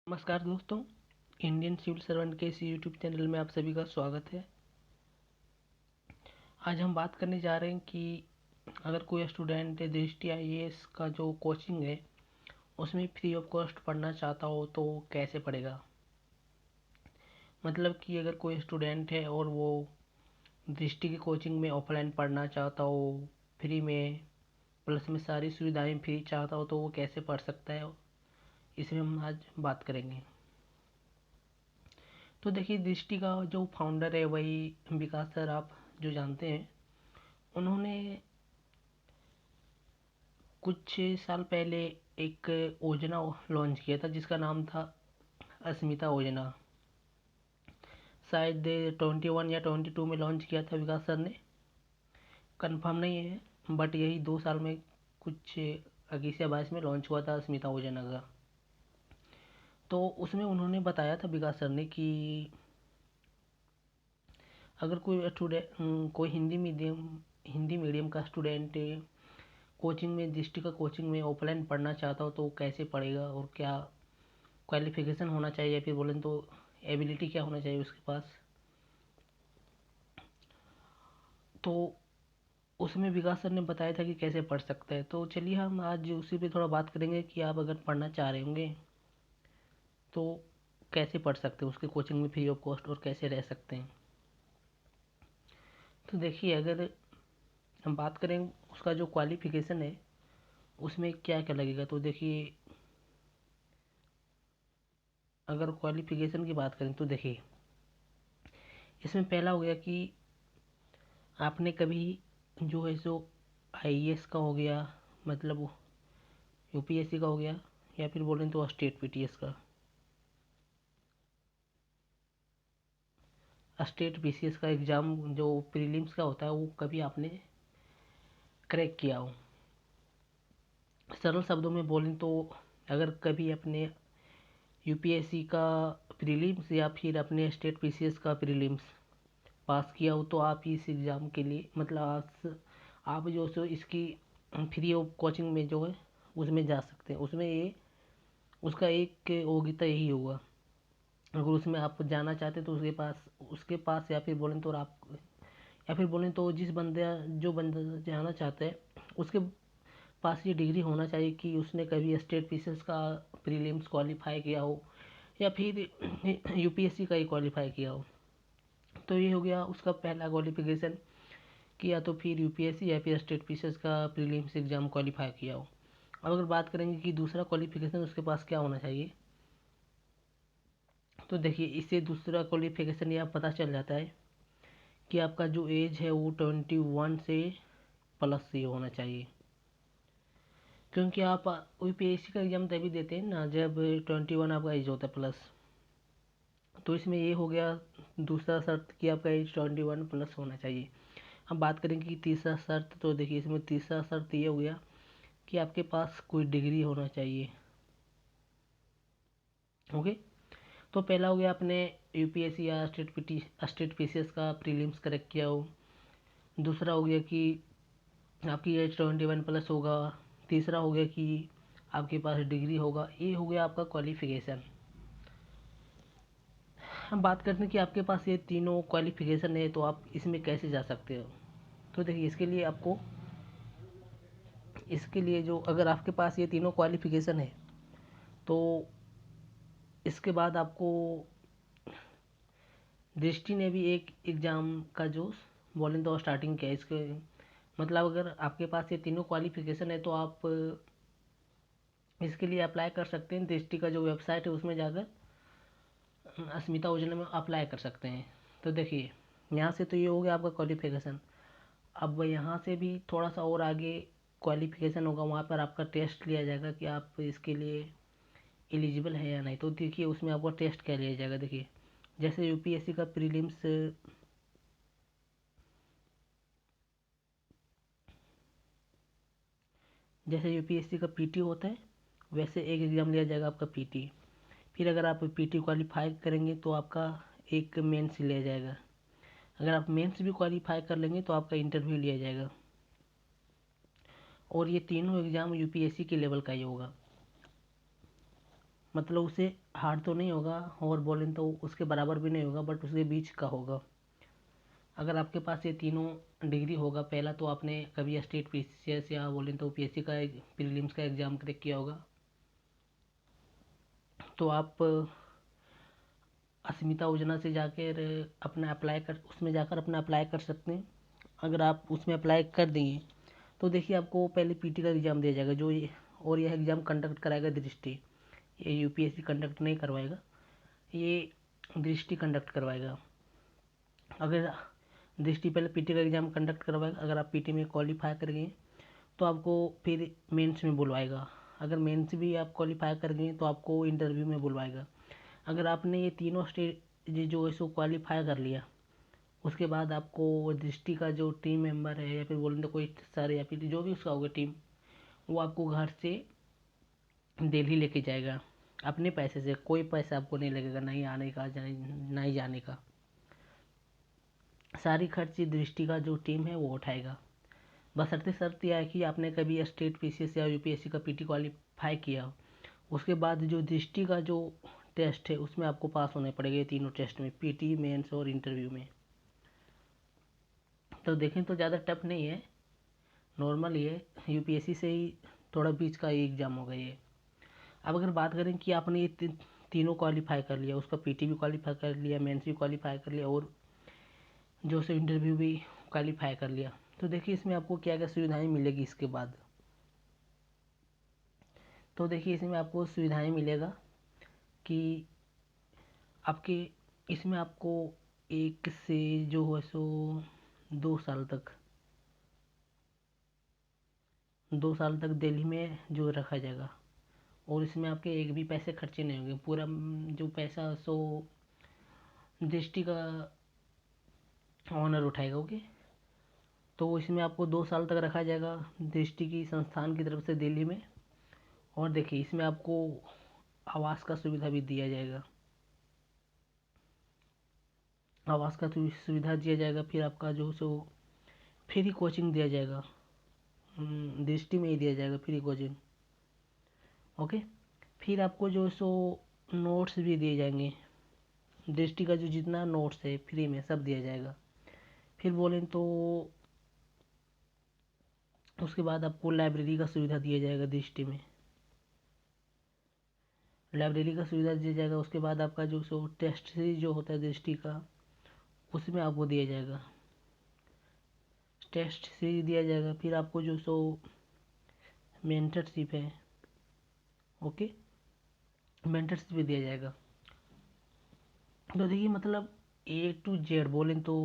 नमस्कार दोस्तों, Indian civil servant के इस यूट्यूब चैनल में आप सभी का स्वागत है। आज हम बात करने जा रहे हैं कि अगर कोई स्टूडेंट दृष्टि आईएएस का जो कोचिंग है उसमें फ्री ऑफ कॉस्ट पढ़ना चाहता हो तो कैसे पढ़ेगा। मतलब कि अगर कोई स्टूडेंट है और वो दृष्टि की कोचिंग में ऑफलाइन पढ़ना चाहता हो फ्री में, प्लस में सारी सुविधाएं फ्री चाहता हो, तो वो कैसे पढ़ सकता है, इसमें हम आज बात करेंगे। तो देखिए, दृष्टि का जो फाउंडर है वही विकास सर, आप जो जानते हैं। उन्होंने कुछ साल पहले एक योजना लॉन्च किया था जिसका नाम था अस्मिता योजना। शायद 21 या 22 में लॉन्च किया था विकास सर ने, कंफर्म नहीं है, बट यही 2 साल में कुछ 21 या 22 में लॉन्च हुआ था अस्मिता योजना का। तो उसमें उन्होंने बताया था विकास सर ने कि अगर कोई स्टूडेंट, कोई हिंदी मीडियम का स्टूडेंट कोचिंग में, दृष्टि का कोचिंग में ऑफलाइन पढ़ना चाहता हो तो वो कैसे पढ़ेगा और क्या क्वालिफिकेशन होना चाहिए, या फिर बोलें तो एबिलिटी क्या होना चाहिए उसके पास। तो उसमें विकास सर ने बताया था कि कैसे पढ़ सकता है। तो चलिए हम आज उसी पे थोड़ा बात करेंगे कि आप अगर पढ़ना चाह रहे होंगे तो कैसे पढ़ सकते हैं उसके कोचिंग में फ्री ऑफ कॉस्ट, और कैसे रह सकते हैं। तो देखिए, अगर हम बात करें उसका जो क्वालिफिकेशन है उसमें क्या क्या लगेगा, तो देखिए, अगर क्वालिफिकेशन की बात करें तो देखिए, इसमें पहला हो गया कि आपने कभी जो है सो आईएएस का हो गया, मतलब यूपीएससी का हो गया, या फिर बोलें तो स्टेट पीटीएस का, स्टेट पीसीएस का एग्ज़ाम जो प्रीलिम्स का होता है वो कभी आपने क्रैक किया हो। सरल शब्दों में बोलें तो अगर कभी अपने यूपीएससी का प्रीलिम्स या फिर अपने स्टेट पीसीएस का प्रीलिम्स पास किया हो तो आप इस एग्ज़ाम के लिए, मतलब आप जो सो इसकी फ्री ऑफ कोचिंग में जो है उसमें जा सकते हैं। उसमें ये उसका एक योग्यता यही होगा, अगर उसमें आप जाना चाहते तो उसके पास या फिर बोलें तो आप, या फिर बोलें तो जो बंदा जाना चाहता है उसके पास ये डिग्री होना चाहिए कि उसने कभी स्टेट पीसीएस का प्रीलिम्स क्वालिफाई किया हो या फिर यूपीएससी का ही क्वालिफाई किया हो। तो ये हो गया उसका पहला क्वालिफिकेशन, कि या तो फिर यूपीएससी या फिर स्टेट पीसीएस का प्रीलिम्स एग्ज़ाम क्वालिफाई किया हो। अब अगर बात करेंगे कि दूसरा क्वालिफिकेशन उसके पास क्या होना चाहिए, तो देखिए, इससे दूसरा क्वालिफिकेशन यह पता चल जाता है कि आपका जो एज है वो 21 से प्लस ही होना चाहिए। क्योंकि आप यूपीएससी का एग्ज़ाम तभी देते हैं ना जब 21 आपका एज होता है प्लस। तो इसमें ये हो गया दूसरा शर्त कि आपका एज 21 प्लस होना चाहिए। अब बात करेंगे कि तीसरा शर्त, तो देखिए, इसमें तीसरा शर्त ये हो गया कि आपके पास कोई डिग्री होना चाहिए। ओके। तो पहला हो गया आपने यूपीएससी या स्टेट पीसीएस का प्रीलिम्स करेक्ट किया हो। दूसरा हो गया कि आपकी एज 21 प्लस होगा। तीसरा हो गया कि आपके पास डिग्री होगा। ये हो गया आपका क्वालिफिकेशन। हम बात करते हैं कि आपके पास ये तीनों क्वालिफिकेशन है तो आप इसमें कैसे जा सकते हो। तो देखिए, इसके लिए जो, अगर आपके पास ये तीनों क्वालिफिकेशन है तो इसके बाद आपको दृष्टि ने भी एक एग्ज़ाम का जो बोलें तो स्टार्टिंग किया है इसके। मतलब अगर आपके पास ये तीनों क्वालिफिकेशन है तो आप इसके लिए अप्लाई कर सकते हैं। दृष्टि का जो वेबसाइट है उसमें जाकर अस्मिता योजना में अप्लाई कर सकते हैं। तो देखिए, यहाँ से तो ये हो गया आपका क्वालिफिकेशन। अब यहाँ से भी थोड़ा सा और आगे क्वालिफिकेशन होगा, वहाँ पर आपका टेस्ट लिया जाएगा कि आप इसके लिए एलिजिबल है या नहीं। तो देखिए, उसमें आपका टेस्ट क्या लिया जाएगा। देखिए, जैसे यूपीएससी का प्रीलिम्स, जैसे यूपीएससी का पीटी होता है वैसे एक एग्ज़ाम लिया जाएगा आपका पीटी। फिर अगर आप पीटी क्वालिफाई करेंगे तो आपका एक मेंस लिया जाएगा। अगर आप मेंस भी क्वालिफाई कर लेंगे तो आपका इंटरव्यू लिया जाएगा। और ये तीनों एग्ज़ाम यूपीएससी के लेवल का ही होगा। मतलब उससे हार्ड तो नहीं होगा और बोलें तो उसके बराबर भी नहीं होगा, बट उसके बीच का होगा। अगर आपके पास ये तीनों डिग्री होगा, पहला तो आपने कभी स्टेट पीसीएस या बोलें तो पीएससी का प्रीलिम्स का एग्ज़ाम क्रैक किया होगा, तो आप अस्मिता योजना से जाकर अपना अप्लाई कर उसमें जाकर अपना अप्लाई कर सकते हैं। अगर आप उसमें अप्लाई कर देंगे तो देखिए आपको पहले पीटी का एग्ज़ाम दिया जाएगा, जो ये और यह एग्ज़ाम कंडक्ट कराएगा दृष्टि। ये यूपीएससी कंडक्ट नहीं करवाएगा, ये दृष्टि कंडक्ट करवाएगा। अगर दृष्टि पहले पीटी का एग्ज़ाम कंडक्ट करवाएगा, अगर आप पीटी में क्वालिफाई कर गए तो आपको फिर मेंस में बुलवाएगा। अगर मेंस भी आप क्वालिफाई कर गए तो आपको इंटरव्यू में बुलवाएगा। अगर आपने ये तीनों स्टेज जो है सो क्वालिफाई कर लिया, उसके बाद आपको दृष्टि का जो टीम मेंबर है या फिर बोलें तो कोई सर या फिर जो भी उसका होगा टीम, वो आपको घर से दिल्ली लेके जाएगा अपने पैसे से। कोई पैसा आपको नहीं लगेगा, नहीं आने का नहीं जाने का, सारी खर्च दृष्टि का जो टीम है वो उठाएगा। बशर्ते शर्त यह है कि आपने कभी स्टेट पीसीएस या यूपीएससी का पीटी क्वालिफाई किया हो। उसके बाद जो दृष्टि का जो टेस्ट है उसमें आपको पास होने पड़ेगा, तीनों टेस्ट में, पीटी, मेंस और इंटरव्यू में। तो देखें तो ज़्यादा टफ नहीं है, नॉर्मल ही है, यूपीएससी से ही थोड़ा बीच का ही एग्ज़ाम होगा ये। अब अगर बात करें कि आपने ये तीनों क्वालिफाई कर लिया, उसका पीटी भी क्वालिफाई कर लिया, मेंस भी क्वालिफाई कर लिया और जो से इंटरव्यू भी क्वालिफाई कर लिया, तो देखिए इसमें आपको क्या क्या सुविधाएं मिलेगी इसके बाद। तो देखिए इसमें आपको सुविधाएं मिलेगा कि आपके इसमें आपको 1 से जो है सो 2 साल तक 2 साल तक दिल्ली में जो रखा जाएगा, और इसमें आपके एक भी पैसे खर्चे नहीं होंगे। पूरा जो पैसा सो दृष्टि का ऑनर उठाएगा। ओके, तो इसमें आपको 2 साल तक रखा जाएगा दृष्टि की संस्थान की तरफ से दिल्ली में। और देखिए इसमें आपको आवास का सुविधा भी दिया जाएगा, आवास का सुविधा दिया जाएगा। फिर आपका जो सो फ्री कोचिंग दिया जाएगा, दृष्टि में ही दिया जाएगा फ्री कोचिंग। ओके, फिर आपको जो सो नोट्स भी दिए जाएंगे, दृष्टि का जो जितना नोट्स है फ्री में सब दिया जाएगा। फिर बोलें तो उसके बाद आपको लाइब्रेरी का सुविधा दिया जाएगा दृष्टि में, लाइब्रेरी का सुविधा दिया जाएगा। उसके बाद आपका जो सो टेस्ट सीरीज जो होता है दृष्टि का, उसमें आपको दिया जाएगा, टेस्ट सीरीज दिया जाएगा। फिर आपको जो सो मेंटरशिप है, ओके, मेंटरशिप भी दिया जाएगा। तो देखिए मतलब A to Z बोलें तो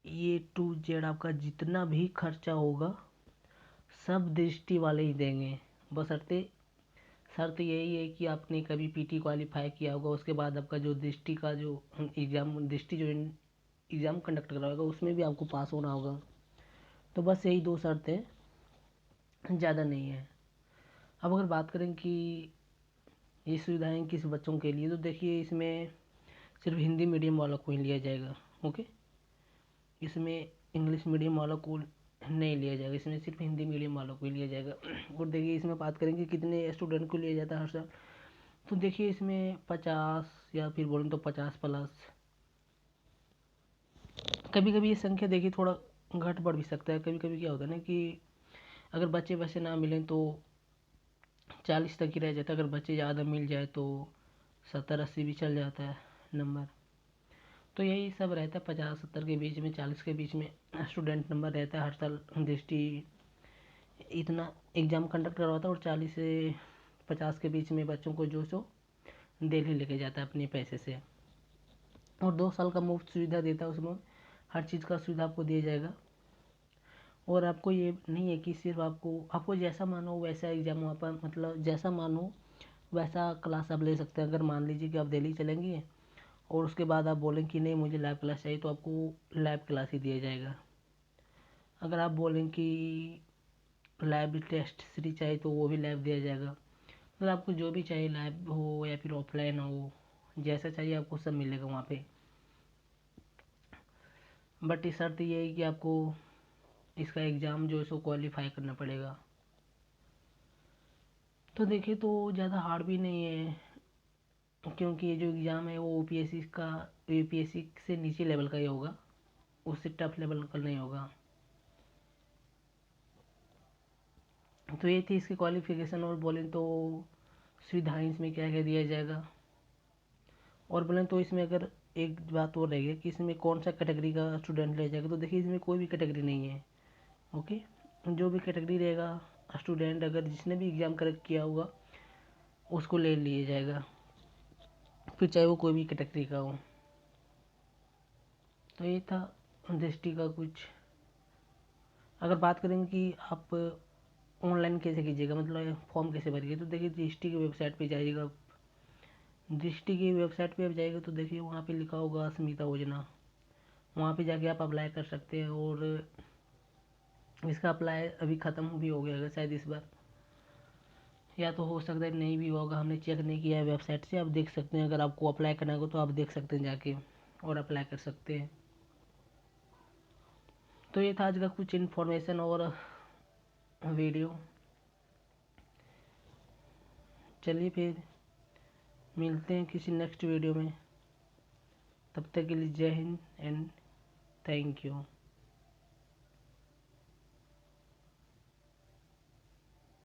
A to Z आपका जितना भी खर्चा होगा सब दृष्टि वाले ही देंगे। बशर्ते शर्त यही है कि आपने कभी पीटी क्वालिफाई किया होगा, उसके बाद आपका जो दृष्टि का जो एग्ज़ाम दृष्टि जो एग्ज़ाम कंडक्ट करवाएगा उसमें भी आपको पास होना होगा। तो बस यही 2 शर्तें, ज़्यादा नहीं है। अब अगर बात करें कि ये सुविधाएं किस बच्चों के लिए, तो देखिए इसमें सिर्फ हिंदी मीडियम वालों को ही लिया जाएगा। ओके, इसमें इंग्लिश मीडियम वालों को नहीं लिया जाएगा, इसमें सिर्फ हिंदी मीडियम वालों को ही लिया जाएगा। और देखिए इसमें बात करेंगे कितने स्टूडेंट को लिया जाता है हर साल, तो देखिए इसमें 50 या फिर बोलें तो 50+। कभी कभी ये संख्या देखिए थोड़ा घट बढ़ भी सकता है। कभी कभी क्या होता है ना कि अगर बच्चे वैसे ना मिलें तो 40 तक ही रह जाता है, अगर बच्चे ज़्यादा मिल जाए तो 70-80 भी चल जाता है नंबर। तो यही सब रहता है, 50-70 के बीच में, 40 के बीच में स्टूडेंट नंबर रहता है हर साल। दृष्टि इतना एग्ज़ाम कंडक्ट करवाता है और 40 से 50 के बीच में बच्चों को जो सो दिल्ली लेके जाता है अपने पैसे से। और 2 साल का मुफ्त सुविधा देता है, उसमें हर चीज़ का सुविधा आपको दिया जाएगा। और आपको ये नहीं है कि सिर्फ आपको जैसा मानो वैसा एग्ज़ाम वहाँ पर, मतलब जैसा मानो वैसा क्लास आप ले सकते हैं। अगर मान लीजिए कि आप दिल्ली चलेंगे और उसके बाद आप बोलें कि नहीं मुझे लाइव क्लास चाहिए, तो आपको लाइव क्लास ही दिया जाएगा। अगर आप बोलें कि लाइव टेस्ट सीरीज चाहिए तो वो भी लाइव दिया जाएगा। मतलब आपको जो भी चाहिए, लाइव हो या फिर ऑफलाइन हो, जैसा चाहिए आपको सब मिलेगा वहाँ पे। बट इस शर्त ये है कि आपको इसका एग्ज़ाम जो है सो क्वालिफाई करना पड़ेगा। तो देखिए तो ज़्यादा हार्ड भी नहीं है, क्योंकि ये जो एग्ज़ाम है वो यूपीएससी से नीचे लेवल का ही होगा, उससे टफ लेवल का नहीं होगा। तो ये थी इसकी क्वालिफिकेशन। और बोलें तो सुविधाएं इसमें क्या क्या दिया जाएगा, और बोलें तो इसमें अगर एक बात और रहेगी कि इसमें कौन सा कैटेगरी का स्टूडेंट ले जाएगा, तो देखिए इसमें कोई भी कैटेगरी नहीं है। ओके, जो भी कैटेगरी रहेगा स्टूडेंट अगर जिसने भी एग्ज़ाम करेक्ट किया होगा उसको ले लिया जाएगा, फिर चाहे वो कोई भी कैटेगरी का हो। तो ये था दृष्टि का कुछ। अगर बात करेंगे कि आप ऑनलाइन कैसे कीजिएगा, मतलब फॉर्म कैसे भरिए, तो देखिए दृष्टि की वेबसाइट पे जाइएगा। दृष्टि की वेबसाइट पे आप जाइएगा तो देखिए वहाँ पे लिखा होगा स्मिता योजना, वहाँ पे जाके आप अप्लाई कर सकते हैं। और इसका अप्लाई अभी ख़त्म भी हो गया है शायद इस बार, या तो हो सकता है नहीं भी होगा, हमने चेक नहीं किया है वेबसाइट से। आप देख सकते हैं, अगर आपको अप्लाई करना होगा तो आप देख सकते हैं जाके और अप्लाई कर सकते हैं। तो ये था आज का कुछ इन्फॉर्मेशन और वीडियो। चलिए फिर मिलते हैं किसी नेक्स्ट वीडियो में, तब तक के लिए जय हिंद एंड थैंक यू।